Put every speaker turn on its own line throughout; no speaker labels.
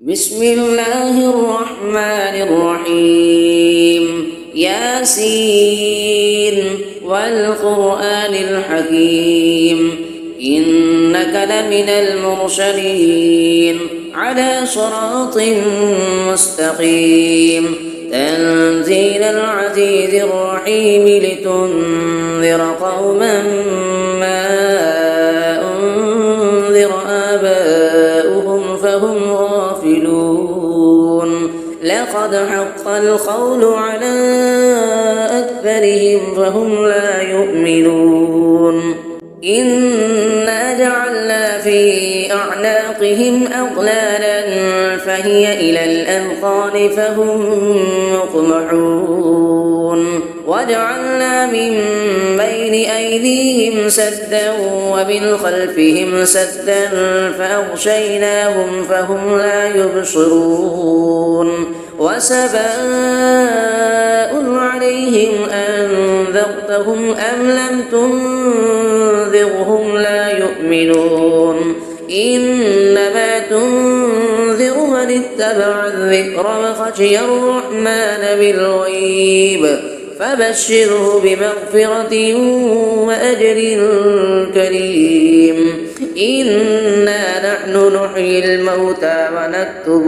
بسم الله الرحمن الرحيم ياسين والقرآن الحكيم إنك لمن المرسلين على صراط مستقيم تنزيل العزيز الرحيم لتنذر قوما ما أنذر آباؤهم فهم غافلون لقد حق القول على أكثرهم فهم لا يؤمنون إنا جعلنا في أعناقهم أغلالا فهي إلى الأذقان فهم مقمحون وجعلنا من بين أيديهم سدا ومن خلفهم سدا فأغشيناهم فهم لا يبصرون وسواء عليهم أنذرتهم أم لم تنذرهم لا يؤمنون إنما تنذر من اتبع الذكر وخشي الرحمن بالغيب فبشره بمغفرة وأجر كريم إنا نحن نحيي الموتى ونكتب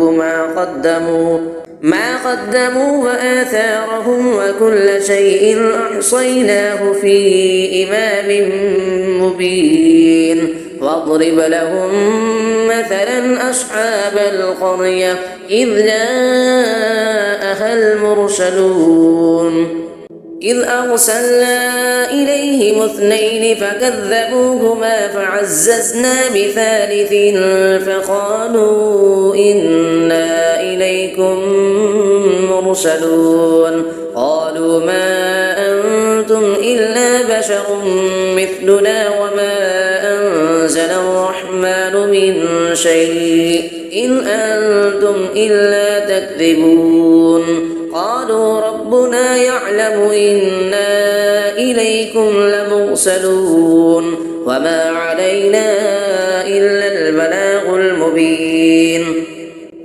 ما قدموا وآثارهم وكل شيء أحصيناه في إمام مبين واضرب لهم مثلا أصحاب القرية إذ جاءها المرسلون إذ أرسلنا إليهم اثنين فكذبوهما فعززنا بثالث فقالوا إنا إليكم مرسلون قالوا ما أنتم إلا بشر مثلنا وما أنزل الرحمن من شيء إن أنتم إلا تكذبون قالوا ربنا يعلم إنا إليكم لمرسلون وما علينا إلا البلاغ المبين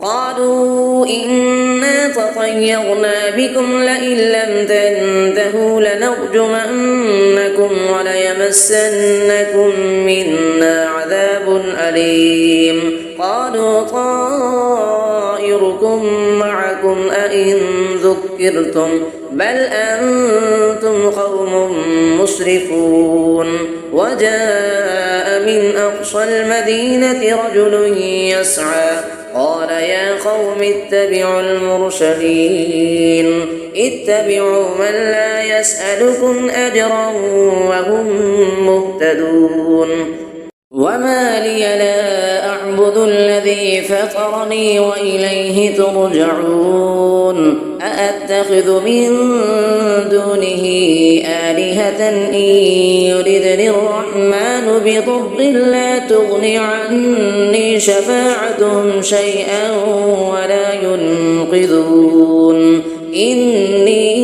قالوا إنا تطيرنا بكم لئن لم تنتهوا لنرجمنكم وليمسنكم منا عذاب أليم قالوا طائركم معكم أئن ذكرتم بل أنتم قوم مسرفون وجاء من أقصى المدينة رجل يسعى قال يا قوم اتبعوا المرسلين اتبعوا من لا يسألكم أجرا وهم مهتدون وما لي لا أعبد الذي فطرني وإليه ترجعون أأتخذ من دونه آلهة إن يردني الرحمن بضر لا تغن عني شفاعتهم شيئا ولا ينقذون إني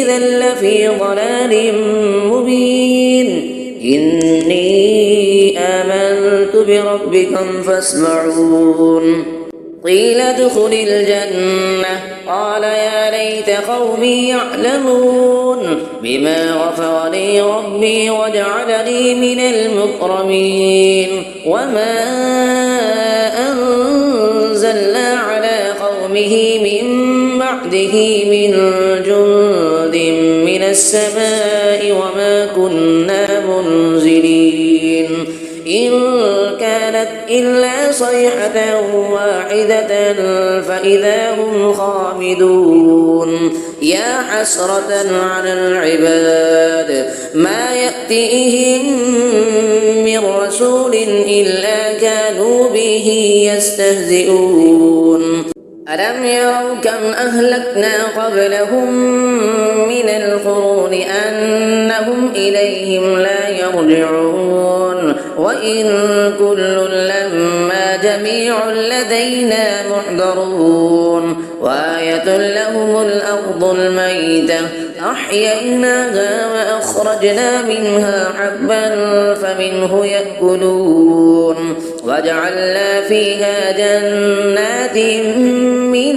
إذا لفي ضلال مبين إني آمنت بربكم فاسمعون قيل ادخل الجنة قال يا ليت قومي يعلمون بما غفر لي ربي وجعلني من المكرمين وما أنزلنا على قومه من بعده من جند من السماء وما كنا منزلين إن كانت إلا صيحة واحدة فإذا هم خامدون يا حسرة على العباد ما يأتيهم من رسول إلا كانوا به يستهزئون ألم يروا كم أهلكنا قبلهم من القرون أنهم إليهم لا يرجعون وإن كل لما جاء جميع لدينا محضرون وآية لهم الأرض الميتة أحييناها وأخرجنا منها حبا فمنه يأكلون وجعلنا فيها جنات من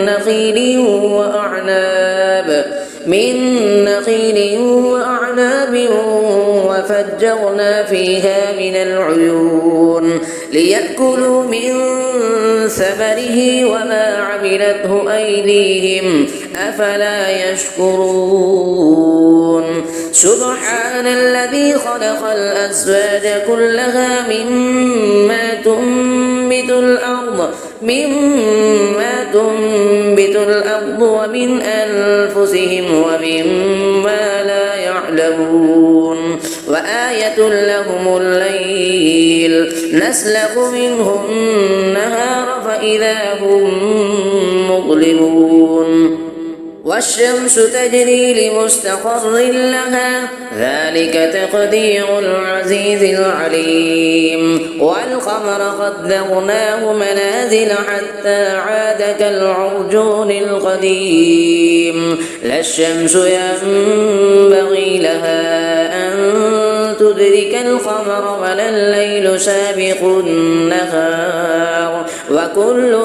نخيل وأعناب وفجرنا فيها من العيون ليأكلوا من ثمره وما عملته أيديهم أفلا يشكرون سبحان الذي خلق الأزواج كلها مما تنبت الأرض ومن أنفسهم ومما لا يعلمون وآية لهم الليل نسلخ منه النهار فإذا هم مظلمون والشمس تجري لمستقر لها ذلك تقدير العزيز العليم والقمر قدرناه منازل حتى عاد كالعرجون القديم لا الشمس ينبغي لها أن تدرك القمر ولا الليل سابق النهار وكل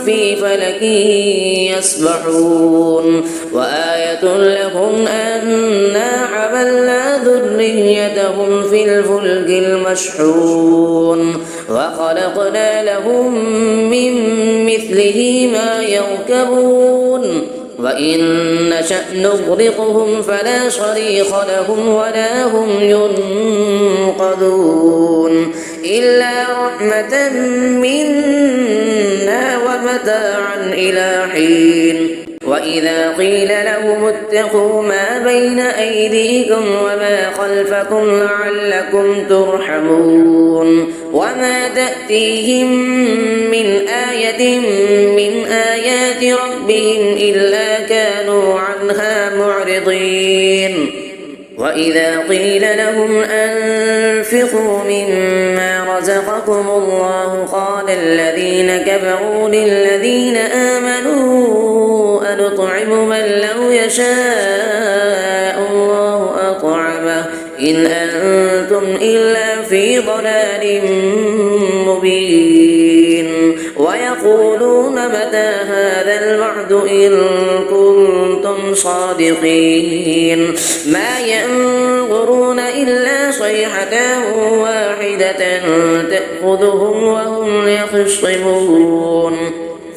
في فلك يسبحون وآية لهم أنا حملنا ذريتهم في الفلك المشحون وخلقنا لهم من مثله ما يركبون وإن نشأ نغرقهم فلا صريخ لهم ولا هم ينقذون إلا رحمة منا ومتاعا إلى حين وإذا قيل لهم اتقوا ما بين أيديكم وما خلفكم لعلكم ترحمون وما تأتيهم من آية من آيات ربهم إلا كانوا عنها معرضين وإذا قيل لهم أنفقوا مما رزقكم الله قال الذين كفروا للذين آمنوا أنطعم من لو يشاء الله أطعمه إن أنتم إلا في ضلال مبين ويقولون متى هذا الوعد إن كنتم صادقين ما ينظرون إلا صيحة واحدة تأخذهم وهم يخصمون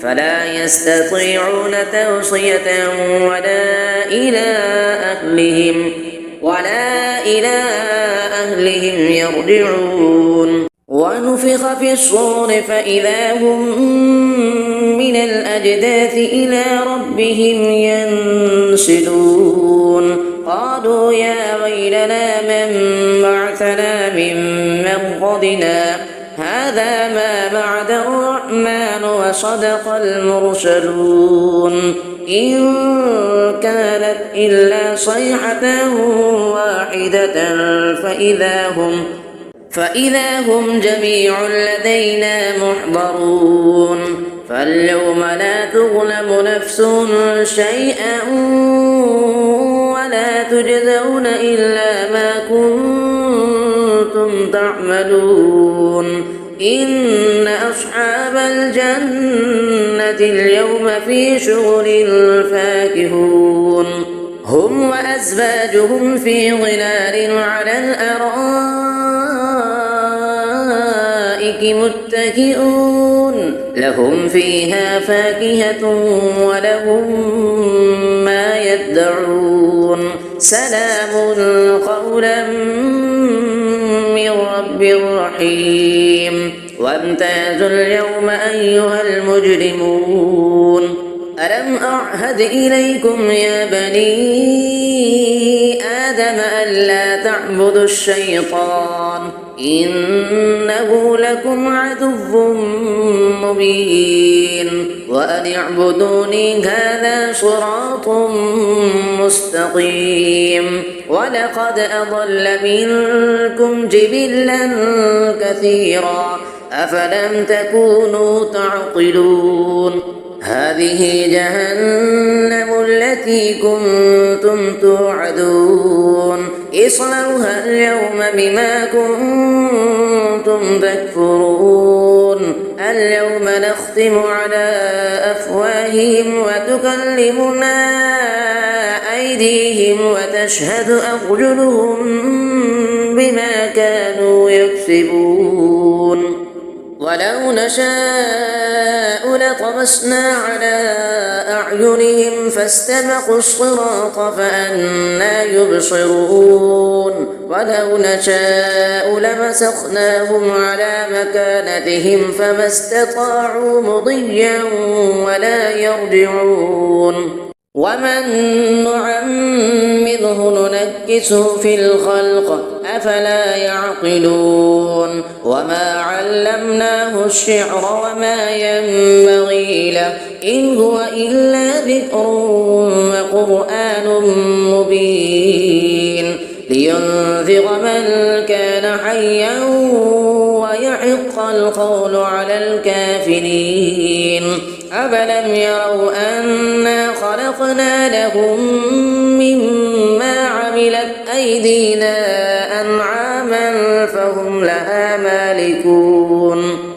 فلا يستطيعون توصية ولا إلى أهلهم يرجعون ونفخ في الصور فإذا هم من الأجداث إلى ربهم ينسلون قالوا يا ويلنا من بعثنا من مرقدنا هذا ما بعد الرحمن وصدق المرسلون إن كانت إلا صيحة واحدة فإذا هم جميع لدينا محضرون فاليوم لا تظلم نفس شيئا ولا تجزون إلا ما كنتم تعملون إن أصحاب الجنة اليوم في شغل فاكهون هم وأزواجهم في ظلال على الأرائك متكئون لهم فيها فاكهة ولهم ما يدعون سلام قولا من رب رحيم وامتازوا اليوم أيها المجرمون ألم أعهد إليكم يا بني آدم ألا تعبدوا الشيطان إنه لكم عدو مبين وأن اعبدوني هذا صراط مستقيم ولقد أضل منكم جبلا كثيرا أفلم تكونوا تعقلون هذه جهنم التي كنتم توعدون اصلوها اليوم بما كنتم تكفرون اليوم نختم على أفواههم وتكلمنا أيديهم وتشهد أرجلهم بما كانوا يكسبون ولو نشاء لطمسنا على أعينهم فاستبقوا الصراط فأنى يبصرون ولو نشاء لمسخناهم على مكانتهم فما استطاعوا مضيا ولا يرجعون ومن نعمره ننكسه في الخلق أفلا يعقلون وما علمناه الشعر وما ينبغي له إن هو إلا ذكر وقرآن مبين لينذر من كان حيا ويحق القول على الكافرين أفلم يروا أنا خلقنا لهم مما عملت أيدينا أنعاما فهم لها مالكون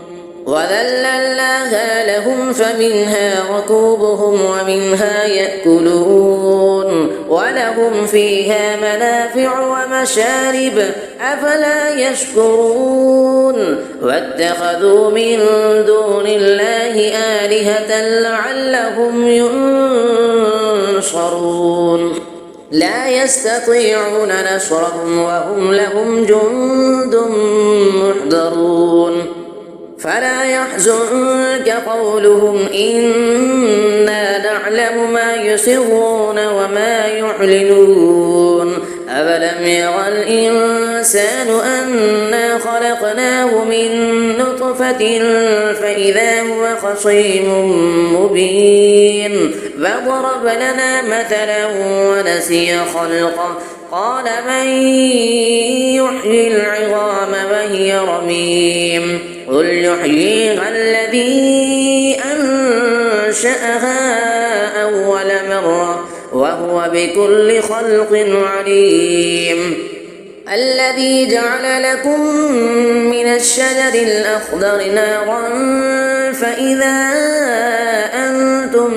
وذللناها لهم فمنها ركوبهم ومنها يأكلون ولهم فيها منافع ومشارب أفلا يشكرون واتخذوا من دون الله آلهة لعلهم ينصرون لا يستطيعون نصرهم وهم لهم جند محضرون فلا يحزنك قولهم إنا نعلم ما يسرون وما يعلنون أفلم يرى الإنسان أنا خلقناه من نطفة فإذا هو خصيم مبين فضرب لنا مثلا ونسي خلقه قال من يحيي العظام وهي رميم قل يحييها الذي أنشأها أول مرة وهو بكل خلق عليم الذي جعل لكم من الشجر الأخضر نارا فإذا أنتم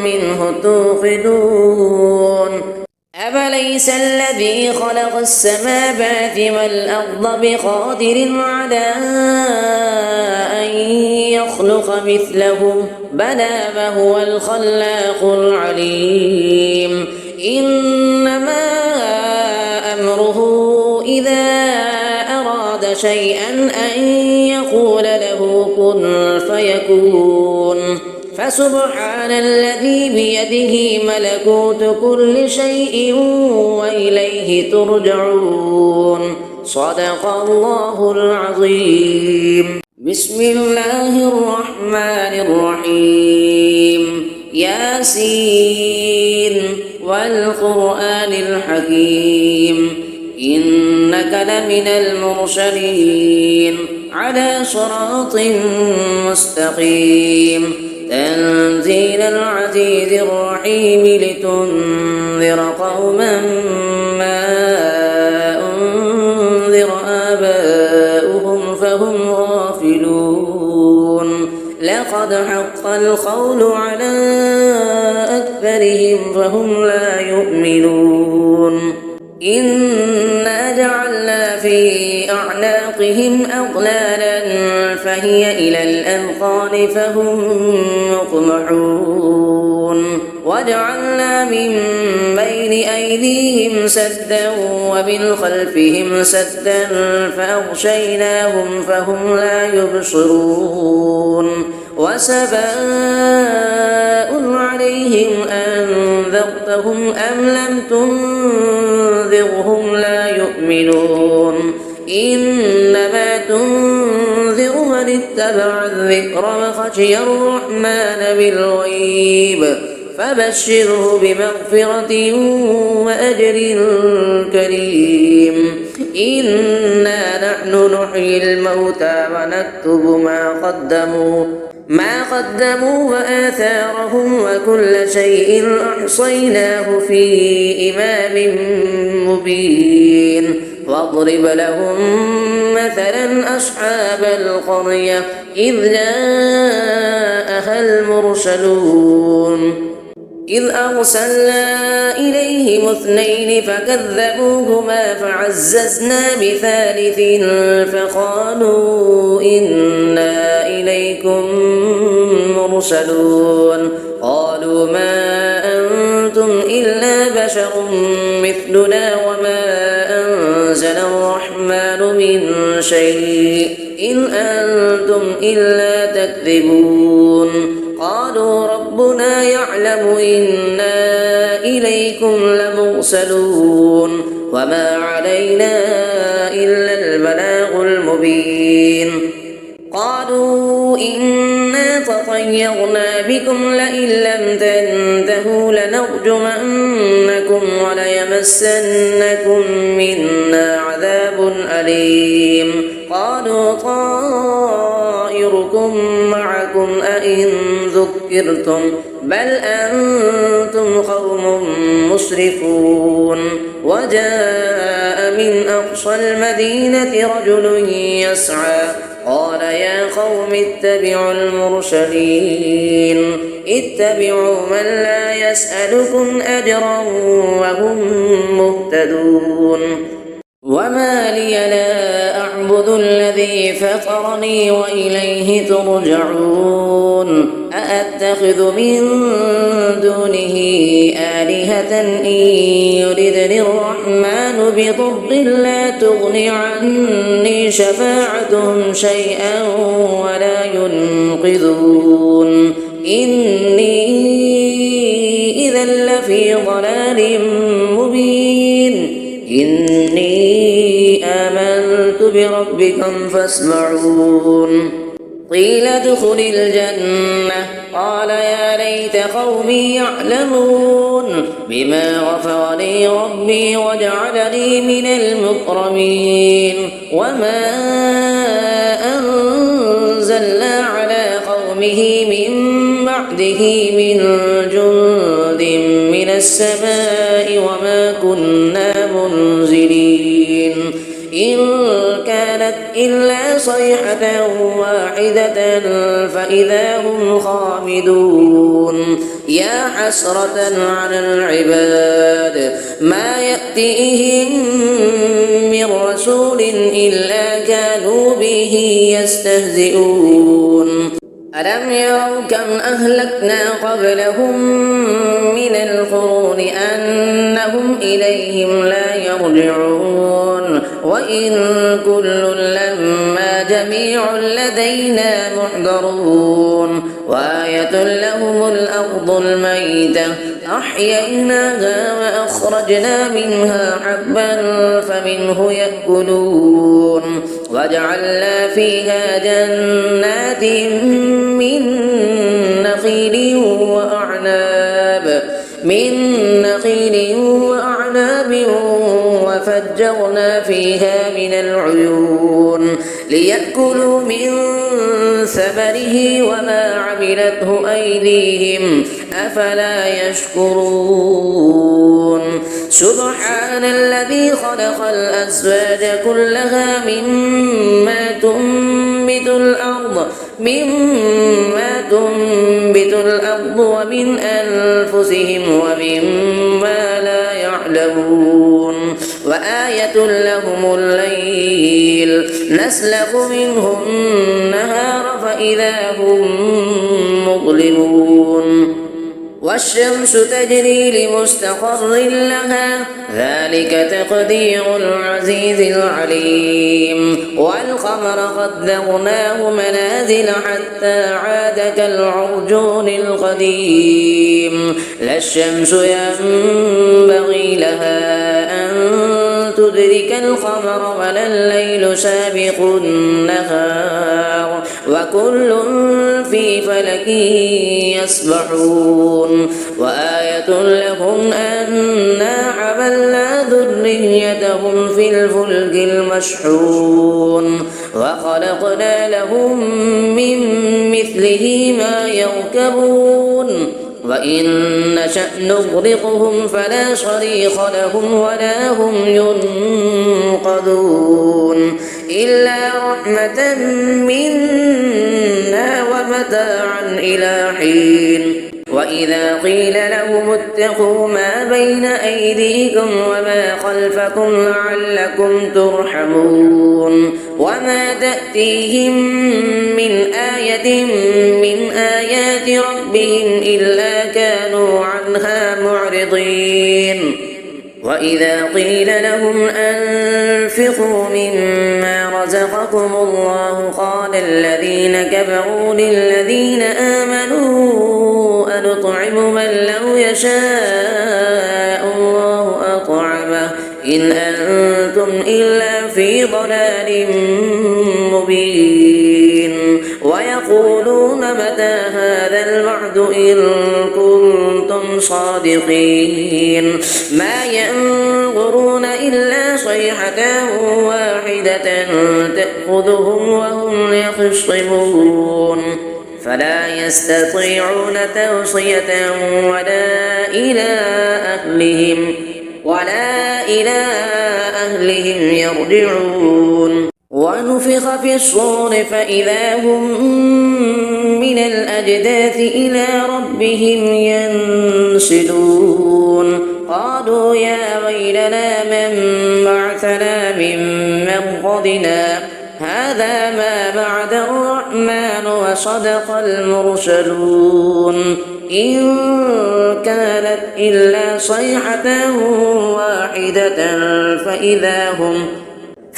منه توقدون أفليس الذي خلق السماوات والأرض بقادر على أن يخلق مثلهم بلى وهو الخلاق العليم إنما أمره إذا أراد شيئا أن يقول له كن فيكون فسبحان الذي بيده ملكوت كل شيء وإليه ترجعون صدق الله العظيم بسم الله الرحمن الرحيم ياسين والقرآن الحكيم إنك لمن المرسلين على صراط مستقيم تنزيل العزيز الرحيم لتنذر قوما ما أنذر آباؤهم فهم غافلون لقد حق القول على أكثرهم فهم لا يؤمنون إنا جعلنا في أعناقهم أغلالا فهي إلى الأذقان فهم مقمحون وجعلنا من بين أيديهم سدا ومن خلفهم سدا فأغشيناهم فهم لا يبصرون وسواء عليهم أنذرتهم أم لم تنذرهم لا يؤمنون إنما تنذر من اتبع الذكر وخشي الرحمن بالغيب فبشره بمغفرة وأجر كريم إنا نحن نحيي الموتى ونكتب ما قدموا وآثارهم وكل شيء أحصيناه في إمام مبين واضرب لهم مثلا أصحاب القرية إذ جاءها المرسلون إذ أرسلنا إليهم اثنين فكذبوهما فعززنا بثالث فقالوا إنا إليكم مرسلون قالوا ما أنتم إلا بشر مثلنا وما أنزل الرحمن من شيء إن أنتم إلا تكذبون قالوا ربنا يعلم إنا إليكم لمرسلون وما علينا إلا البلاغ المبين قالوا إنا تطيرنا بكم لئن لم تنتهوا لنرجمنكم وليمسنكم منا عذاب أليم قالوا طائركم معكم أئن ذكرتم بل أنتم قوم مسرفون وجاء من أقصى المدينة رجل يسعى قال يا قوم اتبعوا المرسلين اتبعوا من لا يسألكم أجرا وهم مهتدون وما لي لا أعبد الذي فطرني وإليه ترجعون أأتخذ من دونه آلهة إن يردني الرحمن بضر لا تغن عني شفاعتهم شيئا ولا ينقذون إني إذا لفي ضلال مبين إني آمنت بربكم فاسمعون قيل ادخل الجنة قال يا ليت قومي يعلمون بما غفر لي ربي وجعلني من المكرمين وما أنزلنا على قومه من بعده من جند من السماء وما كنا منزلين إن كانت إلا صيحة واحدة فإذا هم خامدون يا حسرة على العباد ما يأتيهم من رسول إلا كانوا به يستهزئون ألم يروا كم أهلكنا قبلهم من القرون أنهم إليهم لا يرجعون وإن كل لما جميع لدينا محضرون وآية لهم الأرض الميتة أحييناها وأخرجنا منها حبا فمنه يأكلون وجعلنا فيها جنات من نخيل وأعناب وفجرنا فيها من العيون ليأكلوا من ثمره وما عملته أيديهم أفلا يشكرون سبحان الذي خلق الأزواج كلها مما تنبت الأرض ومن أنفسهم ومما لا يعلمون وآية لهم الليل نسلخ منه النهار فإذا هم مظلمون والشمس تجري لمستقر لها ذلك تقدير العزيز العليم والقمر قدرناه منازل حتى عاد كالعرجون القديم لا الشمس ينبغي لها أن تدرك القمر ولا الليل سابق النهار وكل في فلك يسبحون وآية لهم أنا حملنا ذريتهم في الفلك المشحون وخلقنا لهم من مثله ما يركبون وإن نشأ نغرقهم فلا صريخ لهم ولا هم ينقذون إلا رحمة منا ومتاعا إلى حين وإذا قيل لهم اتقوا ما بين أيديكم وما خلفكم لعلكم ترحمون وما تأتيهم من آية من آيات ربهم إلا كانوا عنها معرضين وإذا قيل لهم أنفقوا مما رزقكم الله قال الذين كفروا للذين آمنوا أنطعم من لو يشاء الله أطعمه إن أنتم إلا في ضلال مبين ويقولون متى هذا الوعد إن كنتم صادقين ما ينظرون إلا صيحة واحدة تأخذهم وهم يخصمون فلا يستطيعون توصية ولا إلى أهلهم يرجعون ونفخ في الصور فإذا هم من الأجداث إلى ربهم ينسلون قالوا يا ويلنا من بعثنا من مرقدنا هذا ما بعد الرحمن وصدق المرسلون إن كانت إلا صيحة واحدة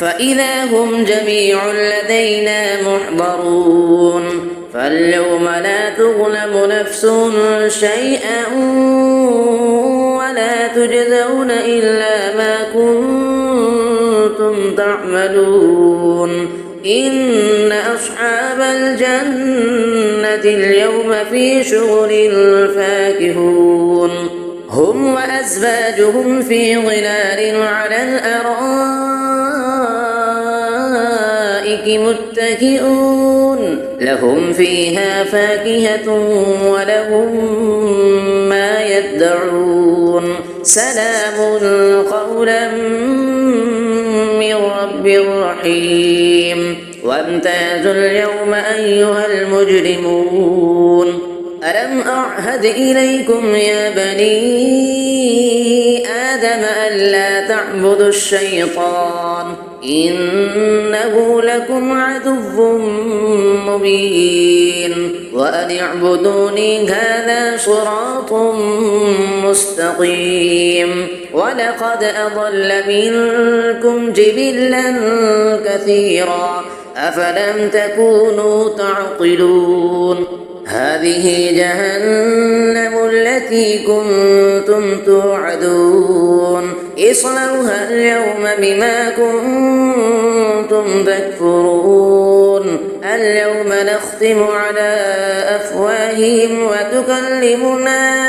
فإذا هم جميع لدينا محضرون فاليوم لا تظلم نفس شيئا ولا تجزون إلا ما كنتم تعملون إن أصحاب الجنة اليوم في شغل فاكهون هم وأزواجهم في ظلال على الأرائك متكئون لهم فيها فاكهة ولهم ما يدعون سلام قولا من رب رحيم وامتازوا اليوم أيها المجرمون ألم أعهد إليكم يا بني آدم ألا تعبدوا الشيطان إنه لكم عدو مبين وأن اعبدوني هذا صراط مستقيم ولقد أضل منكم جبلا كثيرا أفلم تكونوا تعقلون هذه جهنم التي كنتم توعدون اصلوها اليوم بما كنتم تكفرون اليوم نختم على أفواههم وتكلمنا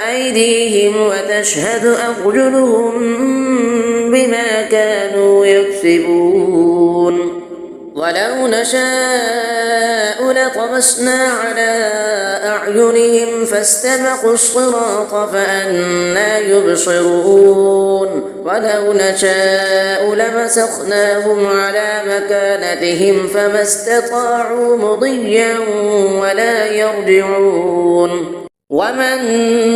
أيديهم وتشهد أرجلهم بما كانوا يكسبون ولو نشاء لطمسنا على أعينهم فاستبقوا الصراط فأنى يبصرون ولو نشاء لمسخناهم على مكانتهم فما استطاعوا مضيا ولا يرجعون ومن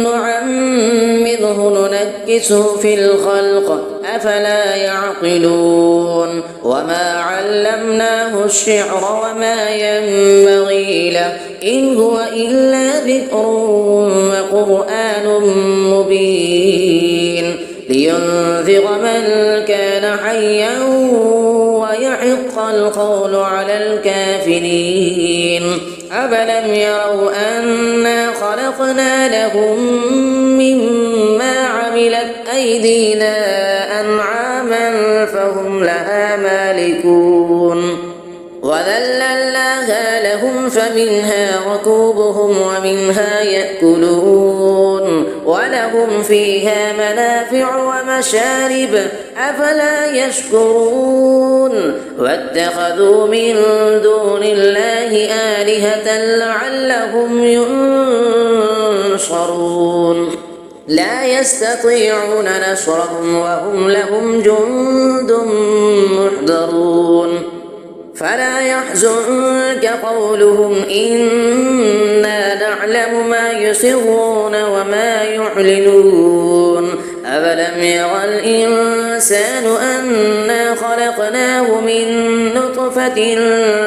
نعمره ننكسه في الخلق أفلا يعقلون وما علمناه الشعر وما ينبغي له إن هو إلا ذكر وقرآن مبين لينذر من كان حيا ويحق القول على الكافرين أفلم يروا أنا خلقنا لهم مما عملت أيدينا أنعاما فهم لها مالكون وذللناها لهم فمنها ركوبهم ومنها يأكلون ولهم فيها منافع ومشارب أفلا يشكرون واتخذوا من دون الله آلهة لعلهم ينصرون لا يستطيعون نصرهم وهم لهم جند محضرون فلا يحزنك قولهم إنا نعلم ما يسرون وما يعلنون أفلم ير الإنسان أنا خلقناه من نطفة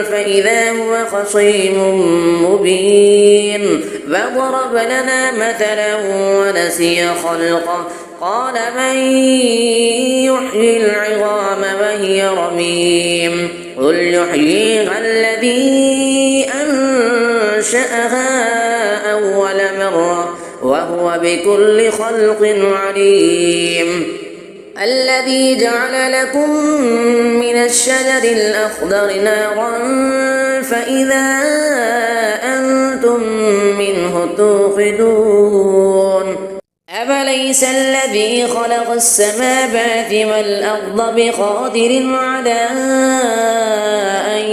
فإذا هو خصيم مبين فضرب لنا مثلا ونسي خلقه قال من يحيي العظام وهي رميم قل يحييها الذي أنشأها أول مرة وهو بكل خلق عليم الذي جعل لكم من الشجر الأخضر نارا فإذا أنتم منه توقدون أفليس الذي خلق السماوات والأرض بقادر على أن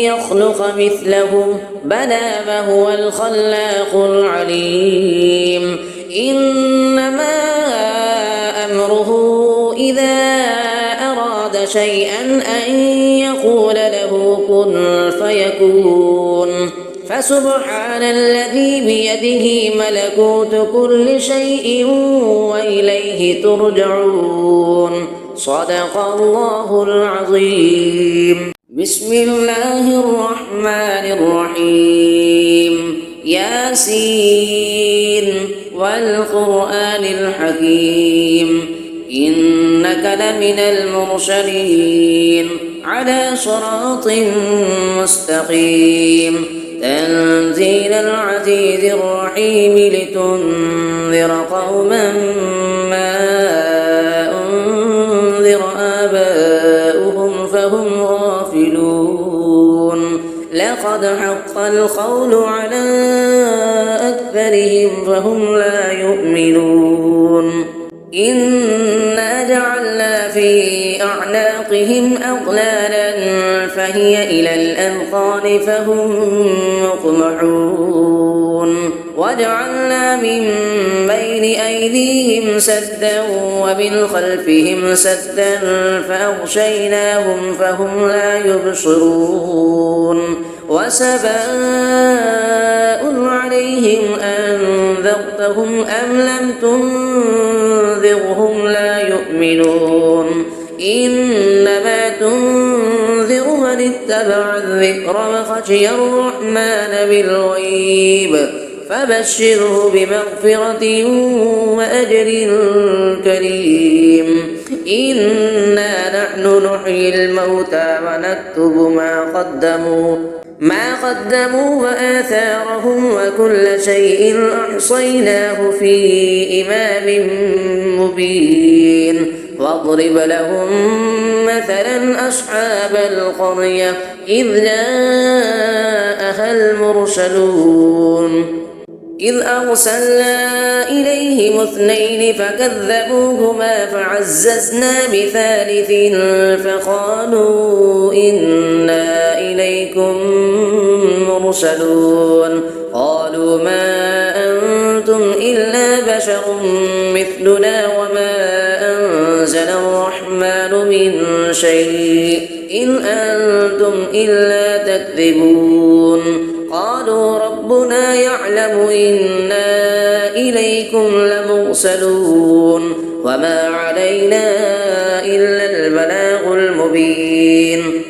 يخلق مثلهم بلى وهو الخلاق العليم إنما أمره إذا أراد شيئا أن يقول له كن فيكون فسبحان الذي بيده ملكوت كل شيء وإليه ترجعون صدق الله العظيم بسم الله الرحمن الرحيم ياسين والقرآن الحكيم إنك لمن المرسلين على صراط مستقيم تنزيل العزيز الرحيم لتنذر قوما ما أنذر آباؤهم فهم غافلون لقد حق القول على أكثرهم فهم لا يؤمنون إنا جعلنا في أعناقهم أغلالا فهي إلى الأذقان فهم مقمحون وجعلنا من بين أيديهم سدا ومن خلفهم سدا فأغشيناهم فهم لا يبصرون وسواء عليهم أنذرتهم أم لم تنذرهم لا يؤمنون إنما تنذر من اتبع الذكر وخشي الرحمن بالغيب فبشره بمغفرة وأجر كريم إنا نحن نحيي الموتى ونكتب ما قدموا وآثارهم وكل شيء أحصيناه في إمام مبين واضرب لهم مثلا أصحاب القرية إذ جاءها المرسلون إذ أرسلنا إليهم اثنين فكذبوهما فعززنا بثالث فقالوا إنا إليكم مرسلون قالوا ما أنتم إلا بشر مثلنا وما أنزل الرحمن من شيء إن أنتم إلا تكذبون قالوا ربنا يعلم إنا إليكم لمرسلون وما علينا إلا البلاغ المبين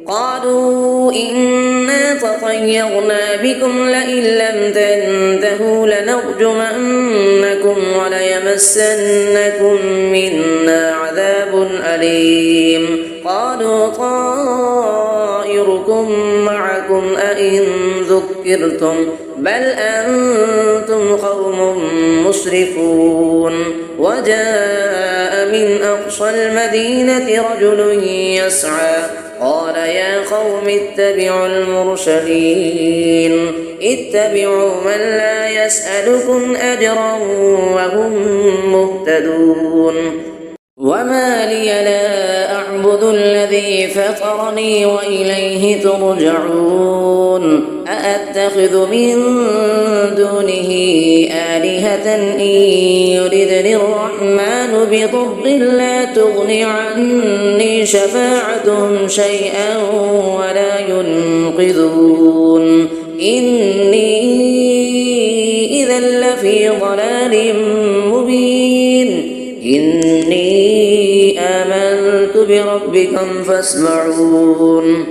قالوا إنا تطيرنا بكم لئن لم تنتهوا لنرجمنكم وليمسنكم منا عذاب أليم قالوا طائركم معكم أئن ذكرتم ذكرتم بل أنتم قوم مسرفون. وجاء من أقصى المدينة رجل يسعى قال يا قوم اتبعوا المرسلين اتبعوا من لا يسألكم أجرا وهم مهتدون. وما لي لا أعبد الذي فطرني وإليه ترجعون. أأتخذ من دونه آلهة إن يردني الرحمن بضر لا تغن عني شفاعتهم شيئا ولا ينقذون. إني إذا لفي ضلال مبين. إني آمنت بربكم فاسمعون.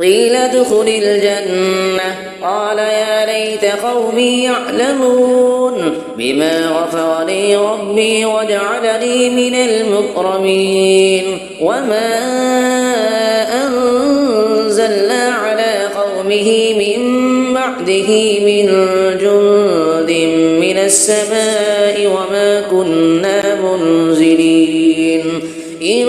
قيل ادخل الجنة قال يا ليت قومي يعلمون بما غفر لي ربي وجعلني من المكرمين. وما أنزلنا على قومه من بعده من جند من السماء وما كنا منزلين. إن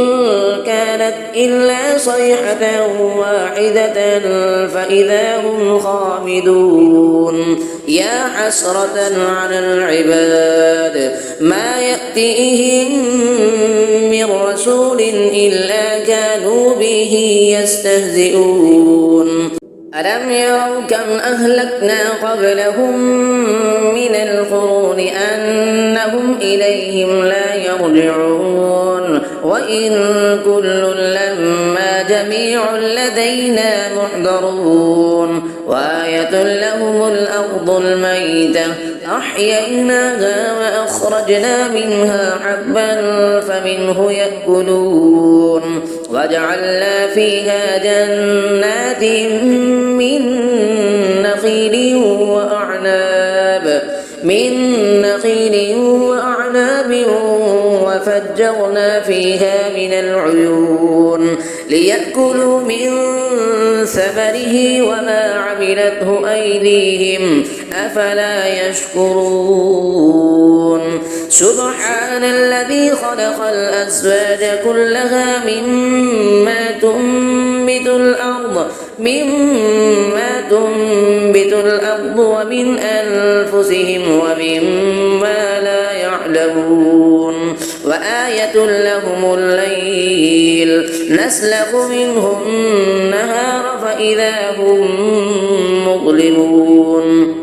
كانت إلا صيحة واحدة فإذا هم خامدون. يا حسرة على العباد ما يأتيهم من رسول إلا كانوا به يستهزئون. ألم يروا كم أهلكنا قبلهم من القرون أنهم إليهم لا يرجعون. وإن كل لما جميع لدينا محضرون. وآية لهم الأرض الميتة أحييناها وأخرجنا منها حبا فمنه يأكلون. وجعلنا فيها جنات من نخيل وأعناب وفجرنا فيها من العيون ليأكلوا من ثمره وما عملته أيديهم أفلا يشكرون. سبحان الذي خلق الأزواج كلها مما تنبت الأرض ومن أنفسهم ومما لا يعلمون. وآية لهم الليل نسلخ منه النهار فإذا هم مظلمون.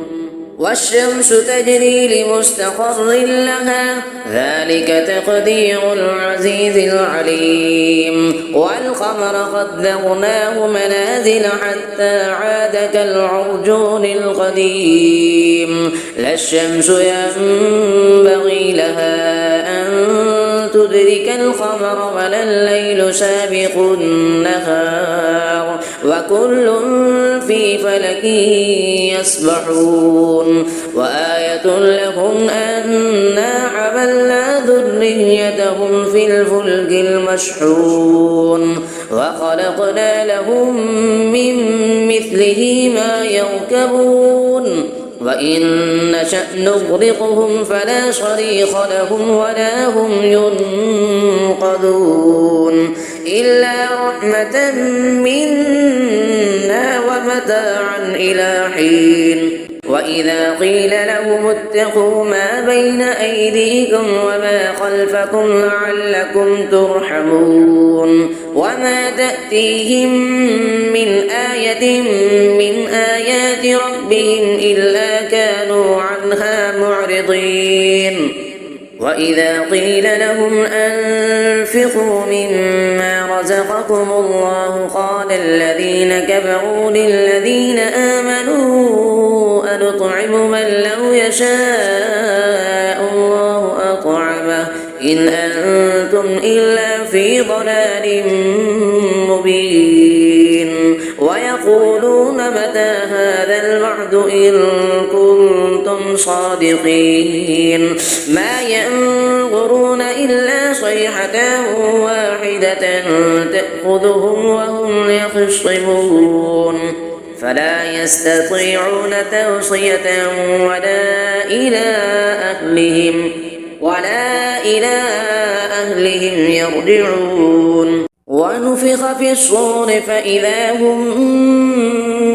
والشمس تجري لمستقر لها ذلك تقدير العزيز العليم. والقمر قدرناه منازل حتى عاد كالعرجون القديم. لا الشمس ينبغي لها أن تدرك القمر ولا الليل سابق النهار وكل في فلك يسبحون. وآية لهم أنا حملنا ذريتهم في الفلك المشحون وخلقنا لهم من مثله ما يركبون. وإن نشأ نغرقهم فلا صريخ لهم ولا هم ينقذون إلا رحمة منا ومتاعا إلى حين. وإذا قيل لهم اتقوا ما بين أيديكم وما خلفكم لعلكم ترحمون. وما تأتيهم من آية من آيات ربهم إلا كانوا عنها معرضين. وإذا قيل لهم أنفقوا مما رزقكم الله قال الذين كفروا للذين آمنوا أنطعم من لو يشاء الله أطعمه إن أنتم إلا في ضلال مبين. ويقولون متى هذا الوعد إن كنتم صادقين. ما ينظرون إلا صيحة واحدة تأخذهم وهم يخصمون. فلا يستطيعون توصية ولا إلى أهلهم يرجعون. ونفخ في الصور فإذا هم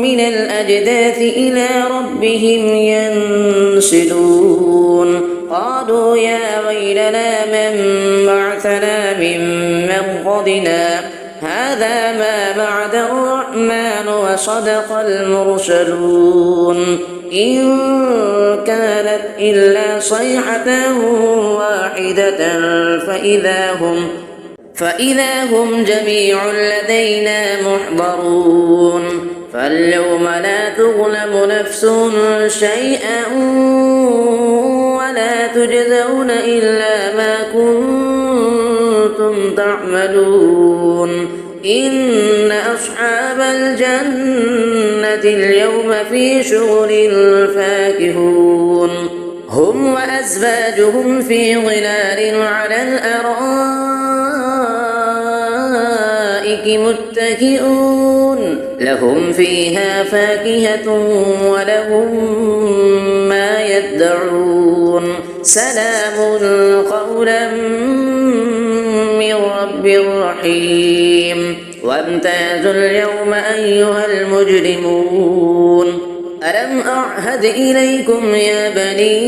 من الأجداث إلى ربهم ينسلون. قالوا يا ويلنا من بعثنا من مرقدنا هذا ما وعد الرحمن وصدق المرسلون. إن كانت إلا صيحة واحدة فإذا هم جميع لدينا محضرون. فاليوم لا تظلم نفس شيئا ولا تجزون إلا ما كنتم تعملون. إن أصحاب الجنة اليوم في شغل فاكهون. هم وأزواجهم في ظلال على الأرائك متكئون لهم فيها فاكهة ولهم ما يدعون. سلام قولا من رب رحيم. وامتازوا اليوم أيها المجرمون. ألم أعهد إليكم يا بني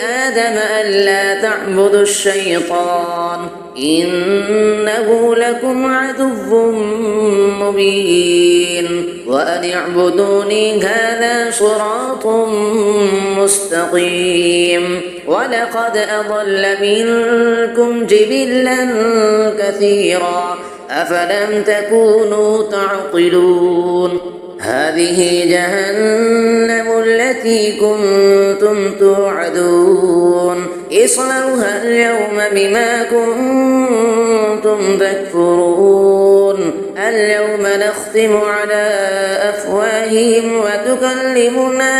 آدم ألا تعبدوا الشيطان إنه لكم عدو مبين. وأن اعبدوني هذا صراط مستقيم. ولقد أضل منكم جبلا كثيرا أفلم تكونوا تعقلون. هذه جهنم التي كنتم توعدون اصلوها اليوم بما كنتم تكفرون. اليوم نختم على أفواههم وتكلمنا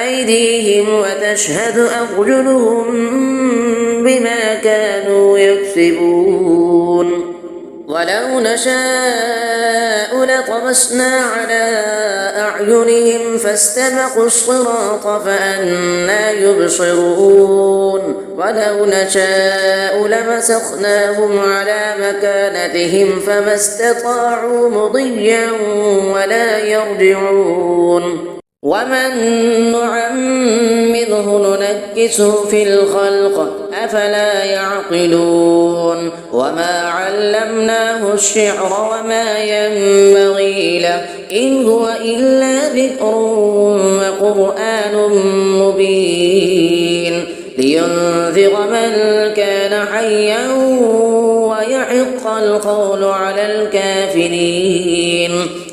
أيديهم وتشهد أرجلهم بما كانوا يكسبون. ولو نشاء لطمسنا على أعينهم فاستبقوا الصراط فأنى يبصرون. ولو نشاء لمسخناهم على مكانتهم فما استطاعوا مضيا ولا يرجعون. ومن نعمره ننكسه في الخلق أفلا يعقلون. وما علمناه الشعر وما ينبغي له إن هو إلا ذكر وقرآن مبين لينذر من كان حيا ويحق القول على الكافرين.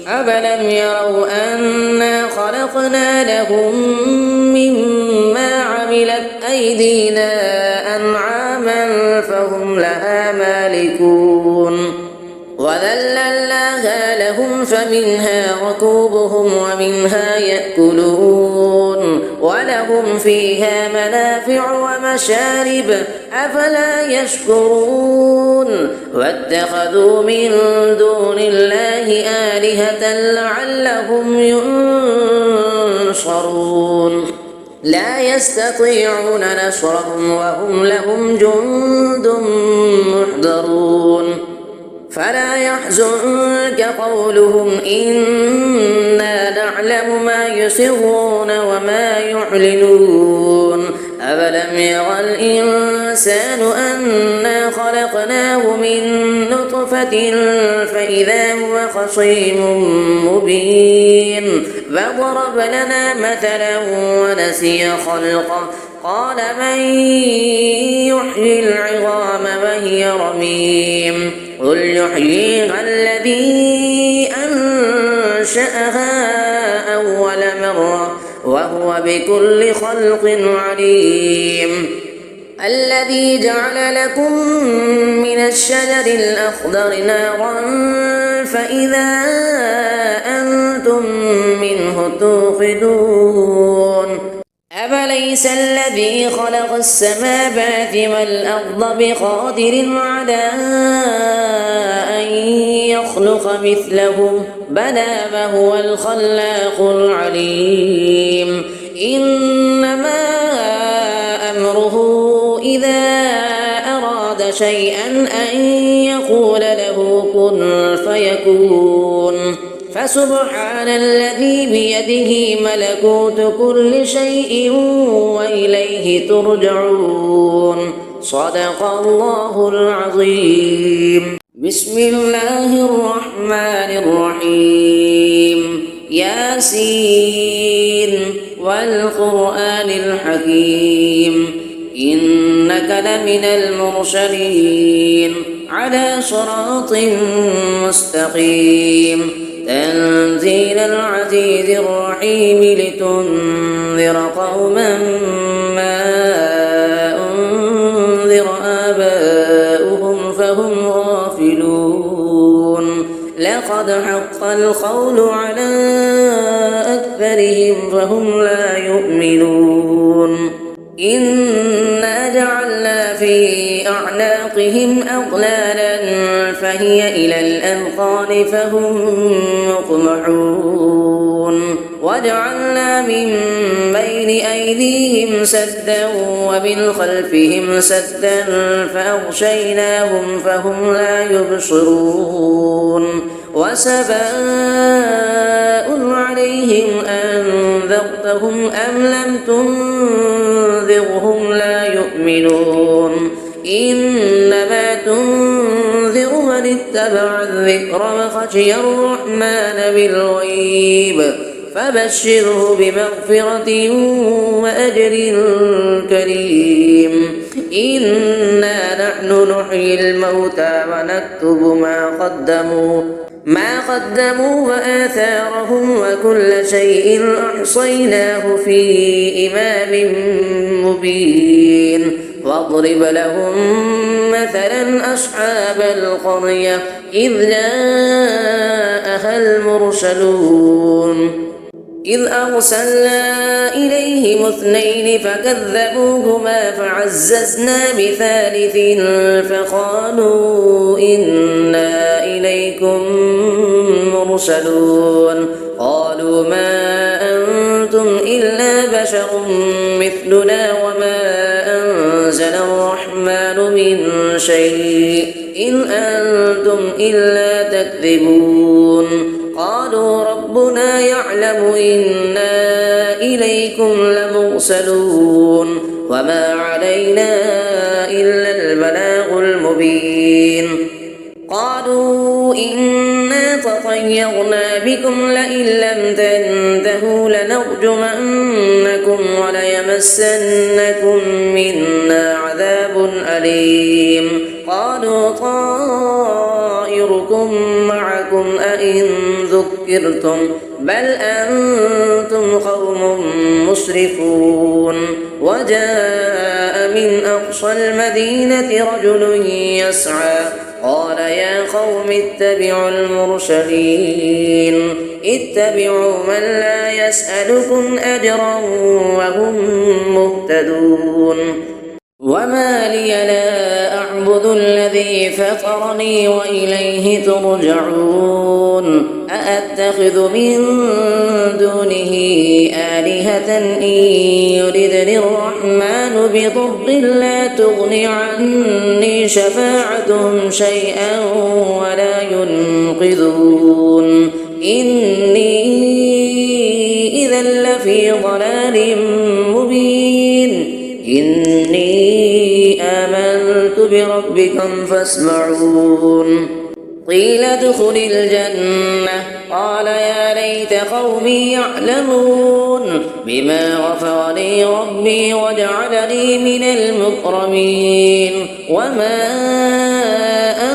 أفلم يروا أنا خلقنا لهم مما عملت أيدينا أنعاما فهم لها مالكون. وذللناها لهم فمنها ركوبهم ومنها يأكلون ولهم فيها منافع ومشارب أفلا يشكرون. واتخذوا من دون الله آلهة لعلهم ينصرون. لا يستطيعون نصرهم وهم لهم جند محضرون. فلا يحزنك قولهم إنا نعلم ما يسرون وما يعلنون. أفلم يرى الإنسان أنا خلقناه من نطفة فإذا هو خصيم مبين. فضرب لنا مثلا ونسي خلقه قال من يحيي العظام وهي رميم قل يحييها الذي أنشأها أول مرة وهو بكل خلق عليم. الذي جعل لكم من الشجر الأخضر نارا فإذا أنتم منه توقدون. أفليس الذي خلق السماوات والأرض بقادر على أن يخلق مثلهم بلى وهو الخلاق العليم إنما أمره إذا أراد شيئا أن يقول له كن فيكون فسبحان الذي بيده ملكوت كل شيء وإليه ترجعون صدق الله العظيم. بسم الله الرحمن الرحيم ياسين والقرآن الحكيم إنك لمن المرسلين على صراط مستقيم تنزيل العزيز الرحيم لتنذر قوما ما أنذر آباؤهم فهم غافلون لقد حق القول على أكثرهم فهم لا يؤمنون إنا جعلنا في أعناقهم أغلالا فهي إلى الأذقان فهم مقمحون وجعلنا من بين أيديهم سدا ومن خلفهم سدا فأغشيناهم فهم لا يبصرون وسواء عليهم أنذرتهم أم لم تنذرهم لا يؤمنون إنما تنذر من اتبع الذكر وخشي الرحمن بالغيب فبشره بمغفرة وأجر كريم إنا نحن نحيي الموتى ونكتب ما قدموا وآثارهم وكل شيء أحصيناه في إمام مبين واضرب لهم مثلا أصحاب القرية إذ جاءها المرسلون إذ أرسلنا إليهم اثنين فكذبوهما فعززنا بثالث فقالوا إنا إليكم مرسلون قالوا ما أنتم إلا بشر مثلنا وما أنزل الرحمن من شيء إن أنتم إلا تكذبون قالوا ربنا يعلم إنا إليكم لمرسلون وما علينا إلا البلاغ المبين قالوا إنا تطيرنا بكم لئن لم تنتهوا لنرجمنكم وليمسنكم منا عذاب أليم قالوا طائركم معكم أئن ذكرتم بل أنتم قوم مسرفون وجاء من أقصى المدينة رجل يسعى قال يا قوم اتبعوا المرسلين اتبعوا من لا يسألكم أجرا وهم مهتدون وما لي لا أعبد الذي فطرني وإليه ترجعون أأتخذ من دونه آلهة إن يردني الرحمن بضر لا تغني عني شفاعتهم شيئا ولا ينقذون إني إذا لفي ضلال مبين إني آمنت بربكم فاسمعون قيل ادخل الجنة قال يا ليت قومي يعلمون بما غفر لي ربي وجعلني من المكرمين وما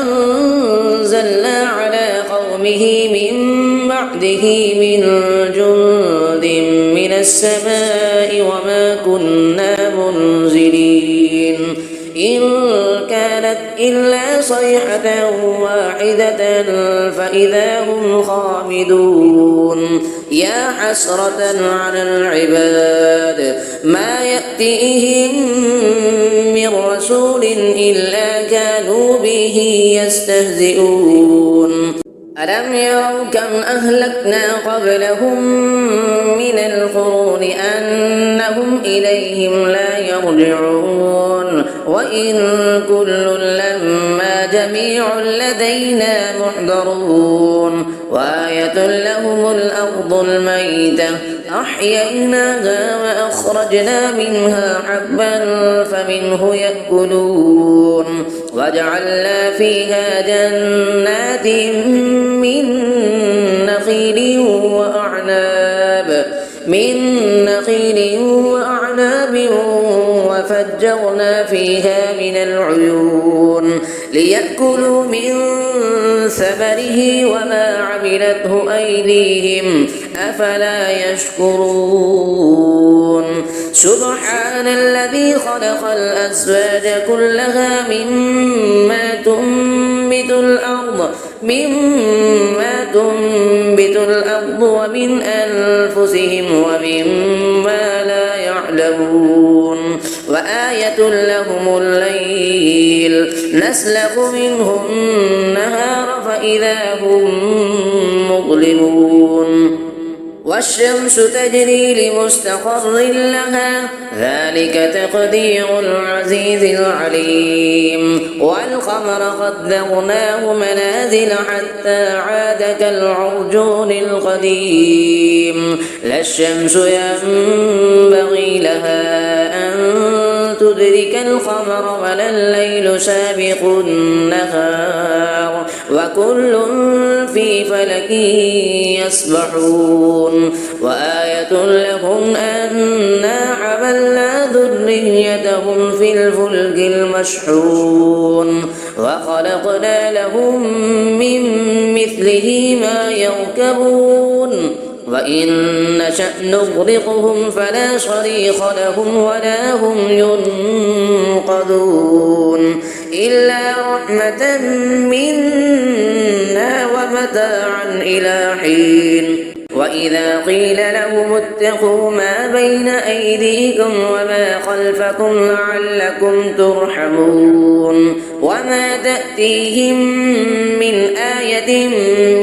أنزلنا على قومه من بعده من جند من السماء وما كنا منزلين إن كان كانت إلا صيحة واحدة فإذا هم خامدون يا حسرة على العباد ما يأتيهم من رسول إلا كانوا به يستهزئون ألم يروا كم أهلكنا قبلهم من القرون أنهم إليهم لا يرجعون وإن كل لما جميع لدينا محضرون وآية لهم الأرض الميتة أحييناها وأخرجنا منها حبا فمنه يأكلون وجعلنا فيها جنات من نخيل وأعناب وفجرنا فيها من العيون ليأكلوا من ثمره وما عملته أيديهم أفلا يشكرون سبحان الذي خلق الأزواج كلها مما تنبت الأرض ومن أنفسهم ومما لا يعلمون وآية لهم الليل نسلخ منه النهار فإذا هم مظلمون والشمس تجري لمستقر لها ذلك تقدير العزيز العليم والقمر قدرناه منازل حتى عاد كالعرجون القديم لا الشمس ينبغي لها أن تدرك القمر ولا الليل سابق النهار وكل في فلك يسبحون وآية لهم أنا حملنا ذريتهم في الفلك المشحون وخلقنا لهم من مثله ما يركبون وإن نشأ نغرقهم فلا صريخ لهم ولا هم ينقذون إلا رحمة منا ومتاعا إلى حين وإذا قيل لهم اتقوا ما بين أيديكم وما خلفكم لعلكم ترحمون وما تأتيهم من آية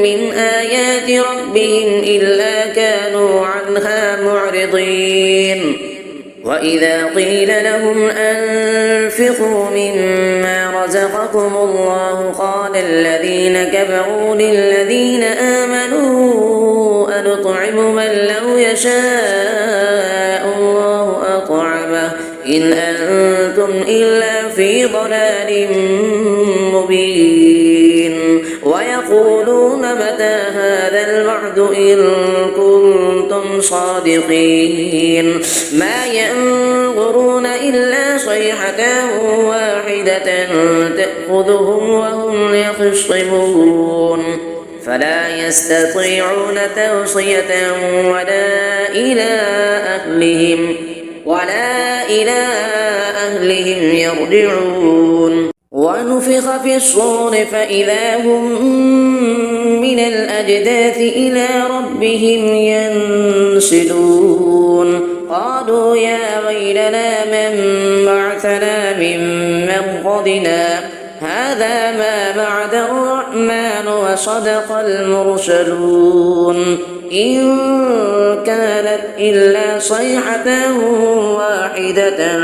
من آيات ربهم إلا كانوا عنها معرضين وإذا قيل لهم أنفقوا مما رزقكم الله قال الذين كفروا للذين آمنوا أنطعم من لو يشاء الله أطعمه إن أنتم إلا في ضلال مبين ويقولون متى هذا الوعد إن كنتم صادقين ما ينظرون إلا صيحة واحدة تأخذهم وهم يخصمون فلا يستطيعون توصية ولا إلى أهلهم يرجعون ونفخ في الصور فإذا هم من الأجداث إلى ربهم ينسلون قالوا يا ويلنا من بعثنا من مرقدنا هذا ما بعد الرحمن وصدق المرسلون إن كانت إلا صيحة واحدة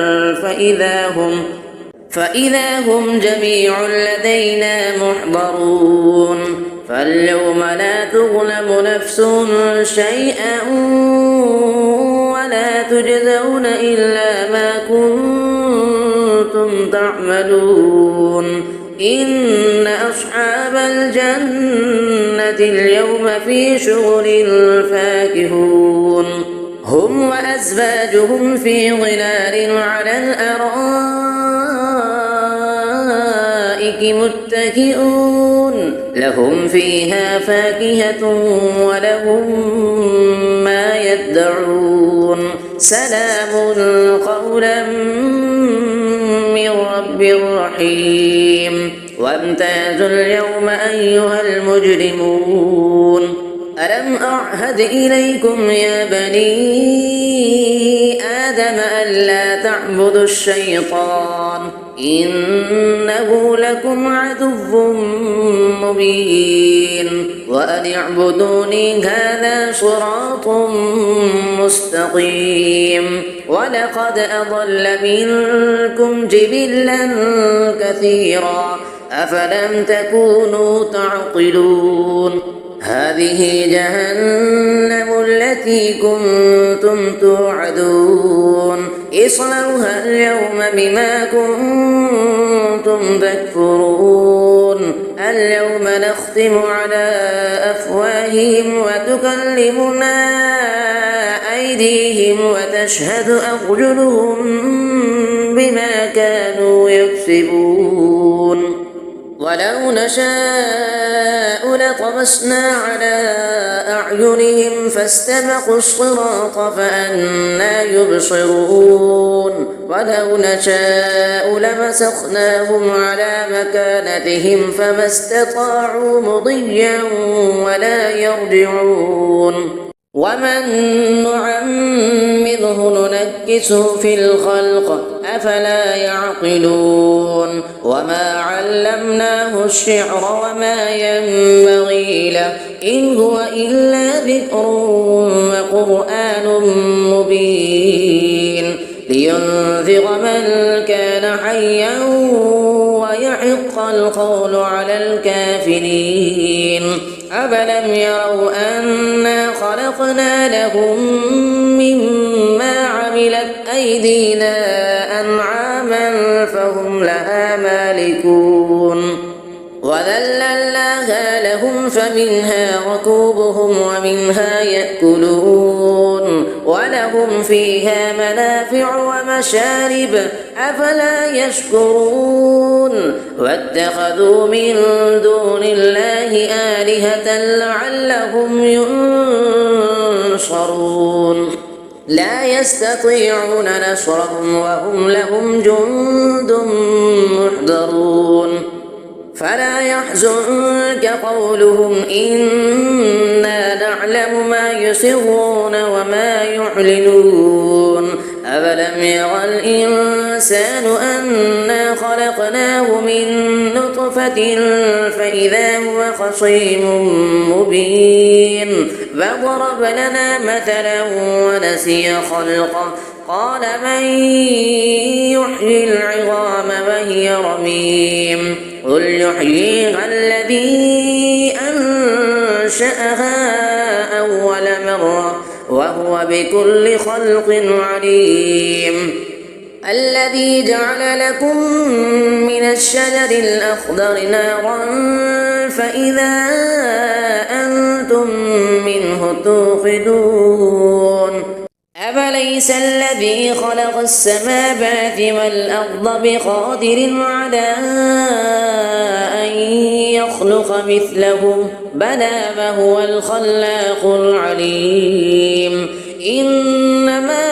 فإذا هم جميع لدينا محضرون فاليوم لا تظلم نفس شيئا ولا تجزون إلا ما كنتم تعملون إن أصحاب الجنة اليوم في شغل فاكهون هم وأزواجهم في ظلال على الأرائك الأرائك متكئون لهم فيها فاكهة ولهم ما يدعون سلام قولا من رب رحيم وامتازوا اليوم أيها المجرمون ألم أعهد إليكم يا بني آدم ألا تعبدوا الشيطان إنه لكم عدو مبين وأن اعبدوني هذا صراط مستقيم ولقد أضل منكم جبلا كثيرا أفلم تكونوا تعقلون هذه جهنم التي كنتم توعدون اصلوها اليوم بما كنتم تكفرون اليوم نختم على أفواههم وتكلمنا أيديهم وتشهد أرجلهم بما كانوا يكسبون ولو نشاء لطمسنا على أعينهم فاستبقوا الصراط فأنى يبصرون ولو نشاء لمسخناهم على مكانتهم فما استطاعوا مضيا ولا يرجعون ومن نعمره ننكسه في الخلق أفلا يعقلون وما علمناه الشعر وما ينبغي له إن هو إلا ذكر وقرآن مبين لينذر من كان حيا ويحق القول على الكافرين أفلم يروا أنا خلقنا لهم مما عملت أيدينا أنعاما فهم لها مالكون وذللناها لهم فمنها ركوبهم ومنها يأكلون ولهم فيها منافع ومشارب أفلا يشكرون واتخذوا من دون الله آلهة لعلهم ينصرون لا يستطيعون نصرهم وهم لهم جند محضرون فلا يحزنك قولهم إنا نعلم ما يسرون وما يعلنون أفلم يرى الإنسان أنا خلقناه من نطفة فإذا هو خصيم مبين فضرب لنا مثلا ونسي خلقه قال من يحيي العظام وهي رميم قل يحييها الذي أنشأها أول مرة وهو بكل خلق عليم الذي جعل لكم من الشجر الأخضر نارا فإذا أنتم منه توقدون أفليس الذي خلق السماوات والأرض بقادر على أن يخلق مثلهم بلى وهو الخلاق العليم إنما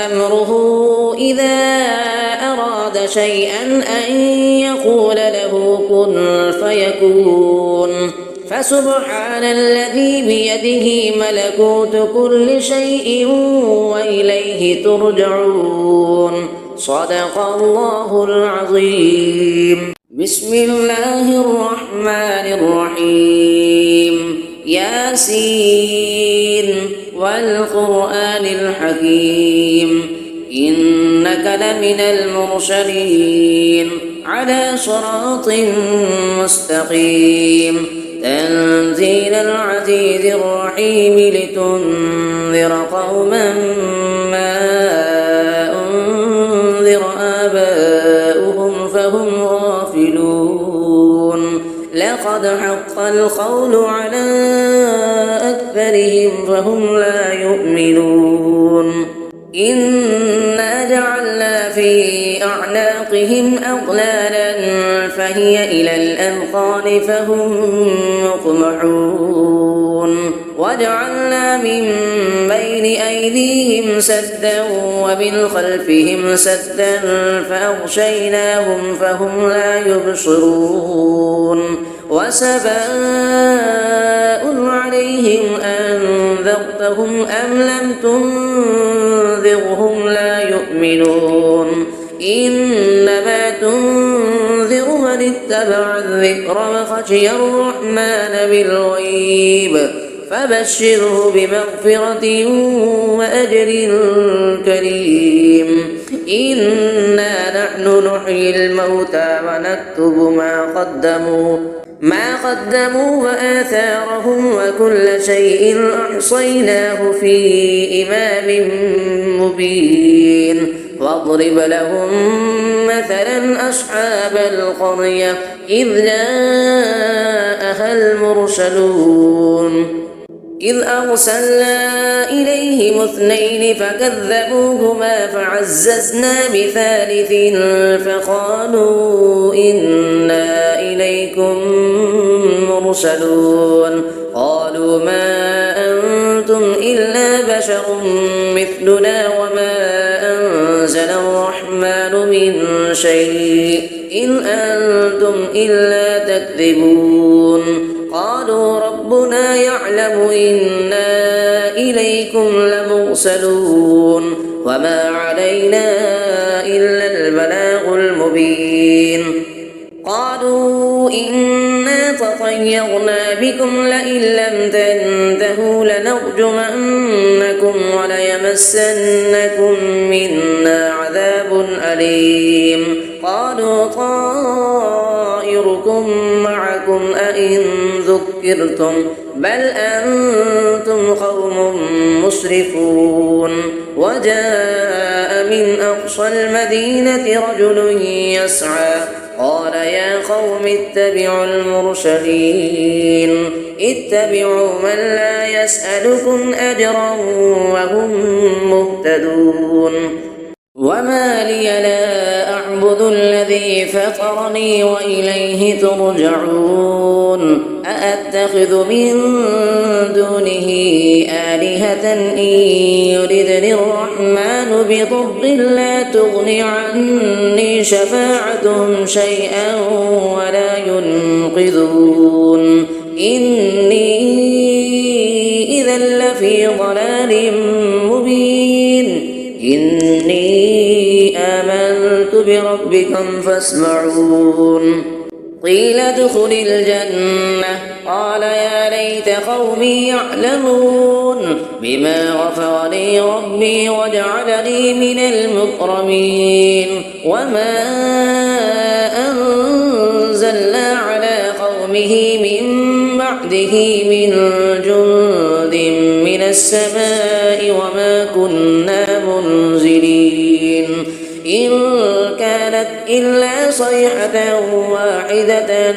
أمره إذا أراد شيئا أن يقول له كن فيكون فسبحان الذي بيده ملكوت كل شيء وإليه ترجعون صدق الله العظيم بسم الله الرحمن الرحيم ياسين والقرآن الحكيم إنك لمن المرسلين على صراط مستقيم تنزيل العزيز الرحيم لتنذر قوما ما أنذر آباؤهم فهم غافلون لقد حق القول على أكثرهم فهم لا يؤمنون إنا جعلنا في في أعناقهم أغلالا فهي إلى الأذقان فهم مقمحون وجعلنا من بين أيديهم سدا ومن خلفهم سدا فأغشيناهم فهم لا يبصرون وسواء عليهم أنذرتهم أم لم تنذرهم لا يؤمنون إنما تنذر من اتبع الذكر وخشي الرحمن بالغيب فبشره بمغفرة وأجر كريم إنا نحن نحيي الموتى ونكتب ما قدموا وآثارهم وكل شيء أحصيناه في إمام مبين واضرب لهم مثلا أصحاب القرية إذ جاءها المرسلون إذ أرسلنا إليهم اثنين فكذبوهما فعززنا بثالث فقالوا إنا إليكم مرسلون قالوا ما أنتم إلا بشر مثلنا وما أنزل الرحمن من شيء إن أنتم إلا تكذبون قالوا ربنا يعلم إنا إليكم لمرسلون وما علينا إلا البلاغ المبين قالوا إنا تطيرنا بكم لئن لم تنتهوا لنرجمنكم وليمسنكم منا عذاب أليم قالوا طائركم معكم أئن ذكرتم بل أنتم قوم مسرفون وجاء من أقصى المدينة رجل يسعى قال يا قوم اتبعوا المرسلين اتبعوا من لا يسألكم أجرا وهم مهتدون وما لي لا أعبد الذي فطرني وإليه ترجعون أأتخذ من دونه آلهة إن يردني الرحمن بضر لا تغن عني شفاعتهم شيئا ولا ينقذون إني إذا لفي ضلال مبين إني آمنت بربكم فاسمعون قيل ادخل الجنة قال يا ليت قومي يعلمون بما غفر لي ربي وجعلني من المكرمين وما أنزلنا على قومه من بعده من جند من السماء وما كنا منزلين إن كانت إلا صيحة واحدة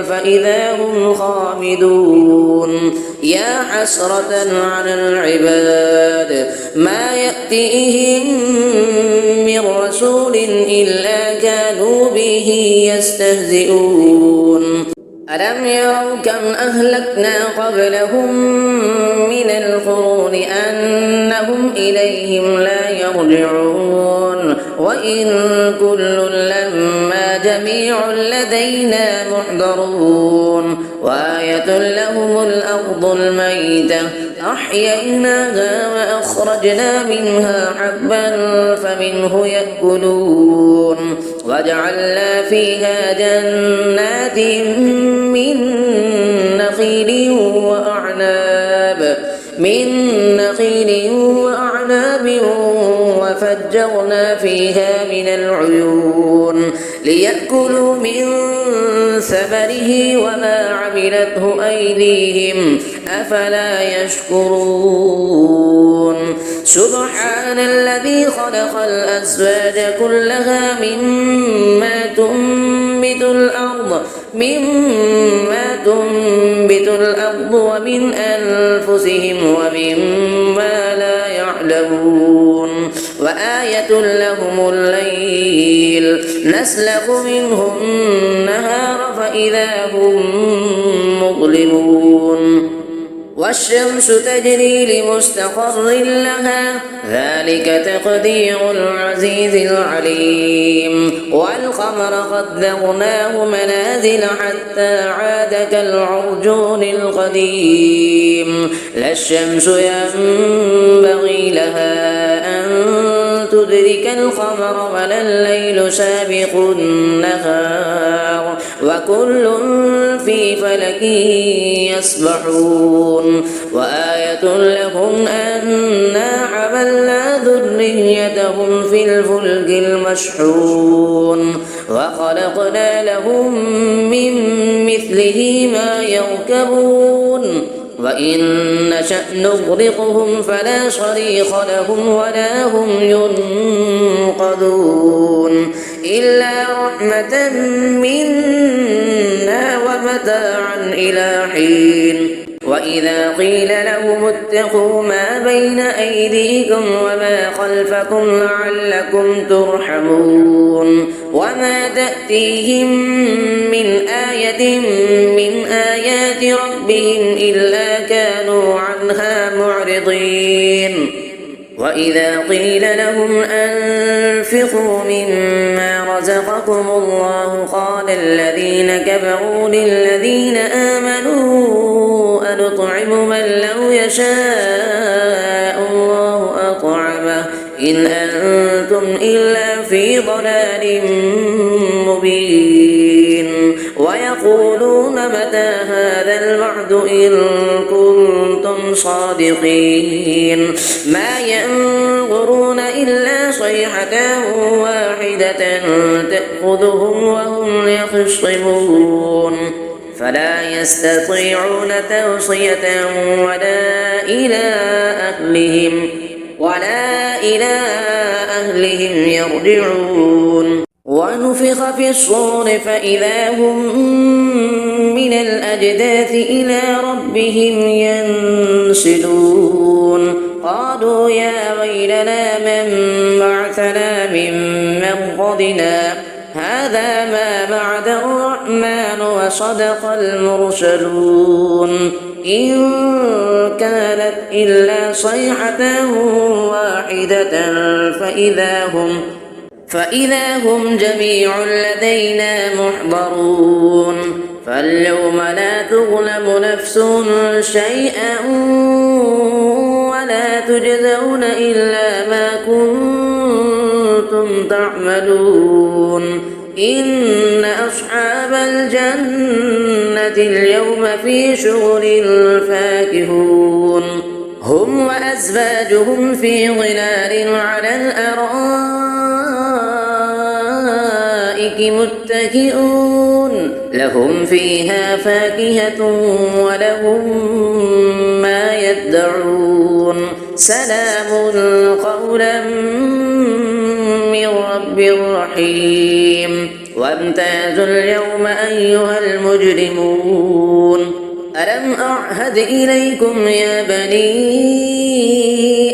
فإذا هم خامدون يا حسرة على العباد ما يأتيهم من رسول إلا كانوا به يستهزئون ألم يروا كم أهلكنا قبلهم من القرون أنهم إليهم لا يرجعون وإن كل لما جميع لدينا محضرون وآية لهم الأرض الميتة أحييناها وأخرجنا منها حبا فمنه يأكلون وجعلنا فيها جنات من نخيل وأعناب وفجرنا فيها من العيون ليأكلوا من ثمره وما عملته أيديهم أفلا يشكرون سبحان الذي خلق الأزواج كلها مما تنبت الأرض ومن أنفسهم ومما لا يعلمون وآية لهم الليل نسلخ منه النهار فإذا هم مظلمون والشمس تجري لمستقر لها ذلك تقدير العزيز العليم والقمر قدرناه منازل حتى عاد كالعرجون القديم لا الشمس ينبغي لها أن تدرك القمر ولا الليل سابق النهار وكل في فلك يسبحون وآية لهم أنا حملنا ذريتهم في الفلك المشحون وخلقنا لهم من مثله ما يركبون وإن نشأ نغرقهم فلا صريخ لهم ولا هم ينقذون إلا رحمة منا ومتاعا إلى حين وإذا قيل لهم اتقوا ما بين أيديكم وما خلفكم لعلكم ترحمون وما تأتيهم من آية من آيات ربهم إلا كانوا عنها معرضين وإذا قيل لهم أنفقوا مما رزقكم الله قال الذين كفروا للذين آمنوا أنطعم من لو يشاء الله أطعمه إن أنتم إلا في ضلال مبين ويقولون متى هذا الوعد إن كنتم صادقين ما ينظرون إلا صيحة واحدة تأخذهم وهم يخصمون فلا يستطيعون توصية ولا إلى أهلهم يرجعون ونفخ في الصور فإذا هم من الأجداث إلى ربهم ينسلون قالوا يا ويلنا من بعثنا من مرقدنا هذا ما وعد الرحمن وصدق المرسلون إن كانت إلا صيحة واحدة فإذا هم جميع لدينا محضرون فاليوم لا تظلم نفس شيئا ولا تجزون إلا ما كنتم تعملون إن أصحاب الجنة اليوم في شغل فاكهون هم وأزواجهم في ظلال على الأرائك متكئون لهم فيها فاكهة ولهم ما يدعون سلام قولا من رب رحيم وامتازوا اليوم أيها المجرمون ألم أعهد إليكم يا بني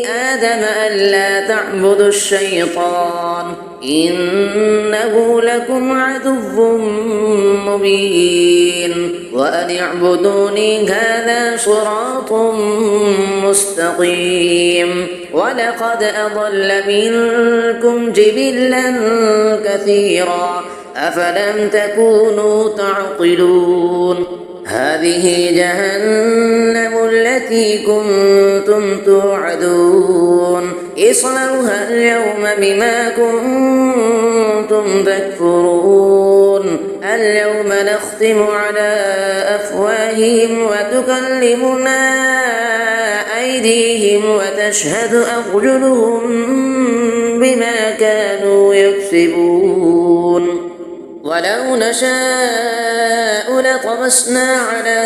آدم ألا تعبدوا الشيطان إنه لكم عدو مبين وأن اعبدوني هذا صراط مستقيم ولقد أضل منكم جبلا كثيرا أفلم تكونوا تعقلون هذه جهنم التي كنتم توعدون اصلوها اليوم بما كنتم تكفرون اليوم نختم على أفواههم وتكلمنا أيديهم وتشهد أرجلهم بما كانوا يكسبون ولو نشاء لطمسنا على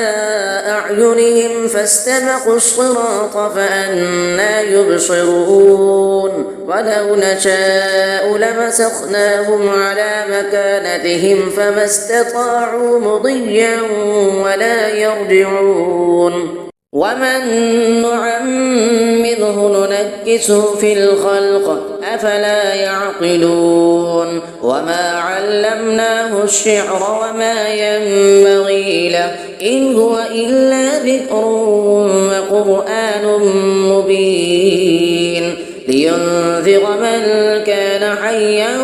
أعينهم فاستبقوا الصراط فأنى يبصرون ولو نشاء لمسخناهم على مكانتهم فما استطاعوا مضيا ولا يرجعون ومن نعمره ننكسه في الخلق أفلا يعقلون وما علمناه الشعر وما ينبغي له إن هو إلا ذكر وقرآن مبين لينذر من كان حيا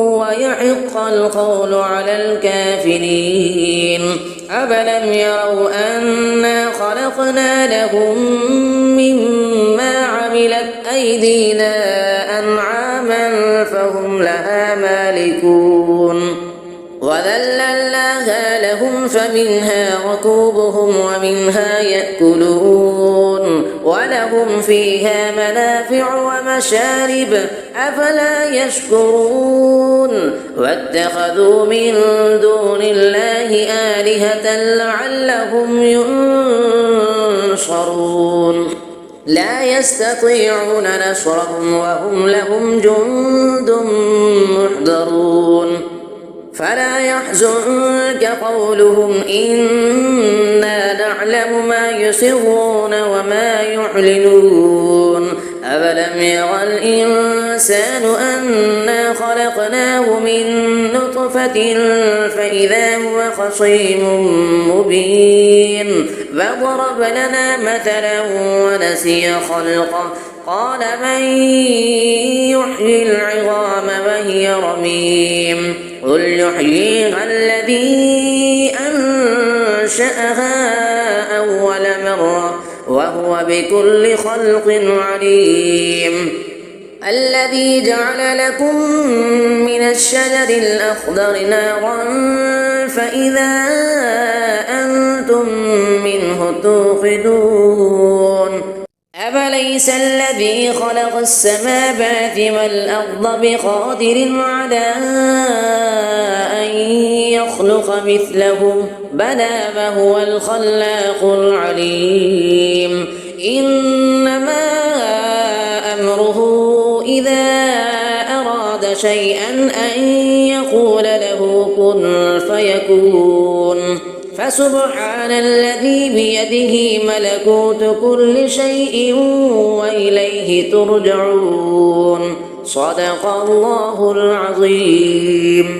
ويحق القول على الكافرين أفلم يروا أنا خلقنا لهم مما عملت أيدينا أنعاما فهم لها مالكون وذللناها لهم فمنها ركوبهم ومنها يأكلون ولهم فيها منافع ومشارب أفلا يشكرون واتخذوا من دون الله آلهة لعلهم ينصرون لا يستطيعون نصرهم وهم لهم جند محضرون فلا يحزنك قولهم إنا نعلم ما يسرون وما يعلنون أفلم ير الإنسان أنا خلقناه من نطفة فإذا هو خصيم مبين فضرب لنا مثلا ونسي خلقه قال من يحيي العظام وهي رميم قل يحييها الذي أنشأها أول مرة وهو بكل خلق عليم الذي جعل لكم من الشجر الأخضر نارا فإذا أنتم منه توقدون أفليس الذي خلق السماوات والأرض بقادر على أن يخلق مثلهم بلى وهو الخلاق العليم إنما أمره إذا أراد شيئا أن يقول له كن فيكون فسبحان الذي بيده ملكوت كل شيء وإليه ترجعون صدق الله العظيم.